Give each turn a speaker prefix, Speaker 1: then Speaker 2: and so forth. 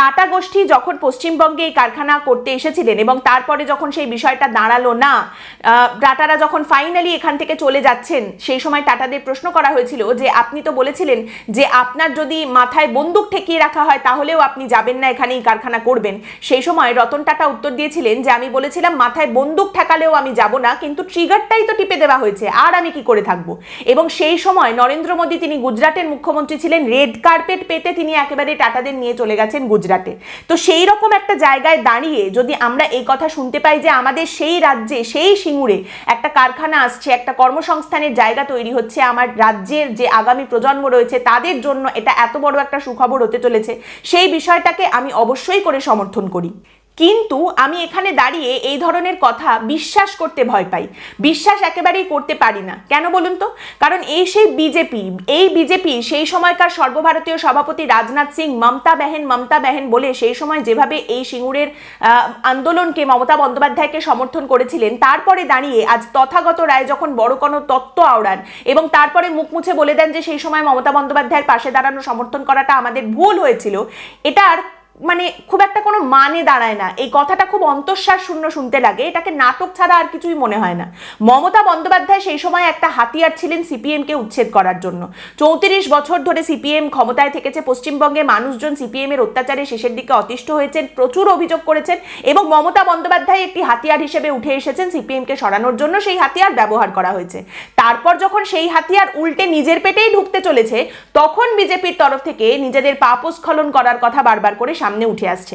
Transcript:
Speaker 1: Tata গোষ্ঠী যখন পশ্চিমবঙ্গে এই কারখানা করতে এসেছিলেন এবং তারপরে যখন সেই বিষয়টা দাঁড়ালো না, টাটারা যখন ফাইনালি এখান থেকে চলে যাচ্ছেন, সেই সময় টাটাদের প্রশ্ন করা হয়েছিল যে আপনি তো বলেছিলেন যে আপনার যদি মাথায় বন্দুক ঠেকিয়ে রাখা হয় তাহলেও আপনি যাবেন না, এখানে এই কারখানা করবেন। সেই সময় রতন টাটা উত্তর দিয়েছিলেন যে আমি বলেছিলাম মাথায় বন্দুক ঠেকালেও আমি যাব না, কিন্তু ট্রিগারটাই তো টিপে দেওয়া হয়েছে, আর আমি কি করে থাকবো। এবং সেই সময় নরেন্দ্র মোদী, তিনি গুজরাটের মুখ্যমন্ত্রী ছিলেন, রেড কার্পেট পেতে তিনি একেবারে টাটাদের নিয়ে চলে গেছেন গুজরাটে। তো সেই রকম একটা জায়গায় দাঁড়িয়ে যদি আমরা এই কথা শুনতে পাই যে আমাদের সেই রাজ্যে, সেই সিঙ্গুরে একটা কারখানা আসছে, একটা কর্মসংস্থানের জায়গা তৈরি হচ্ছে, আমার রাজ্যের যে আগামী প্রজন্ম রয়েছে তাদের জন্য এটা এত বড় একটা সুখবর হতে চলেছে, সেই বিষয়টাকে আমি অবশ্যই করে সমর্থন করি। কিন্তু আমি এখানে দাঁড়িয়ে এই ধরনের কথা বিশ্বাস করতে ভয় পাই, বিশ্বাস একেবারেই করতে পারি না। কেন বলুন তো? কারণ এই সেই বিজেপি সেই সময়কার সর্বভারতীয় সভাপতি রাজনাথ সিং মমতা বেহেন বলে সেই সময় যেভাবে এই সিঙ্গুরের আন্দোলনকে, মমতা বন্দ্যোপাধ্যায়কে সমর্থন করেছিলেন, তারপরে দাঁড়িয়ে আজ তথাগত রায় যখন বড় কোনো তত্ত্ব আওড়ান এবং তারপরে মুখ মুছে বলে দেন যে সেই সময় মমতা বন্দ্যোপাধ্যায়ের পাশে দাঁড়ানো, সমর্থন করাটা আমাদের ভুল হয়েছিল, এটার মানে খুব একটা কোনো মানে দাঁড়ায় না। এই কথাটা খুব অন্তঃশ্বাস শূন্য শুনতে লাগে, এটাকে নাটক ছাড়া আর কিছুই মনে হয় না। মমতা বন্দ্যোপাধ্যায় সেই সময় একটা হাতিয়ার ছিলেন সিপিএমকে উচ্ছেদ করার জন্য। 34 বছর ধরে সিপিএম ক্ষমতায় থেকেছে পশ্চিমবঙ্গে, মানুষজন সিপিএম এর অত্যাচারে শেষের দিকে অতিষ্ঠ হয়েছেন, প্রচুর অভিযোগ করেছেন এবং মমতা বন্দ্যোপাধ্যায় একটি হাতিয়ার হিসেবে উঠে এসেছেন সিপিএমকে সরানোর জন্য। সেই হাতিয়ার ব্যবহার করা হয়েছে। তারপর যখন সেই হাতিয়ার উল্টে নিজের পেটেই ঢুকতে চলেছে, তখন বিজেপির তরফ থেকে নিজেদের পাপস্খলন করার কথা বারবার করে সামনে উঠে আসছে।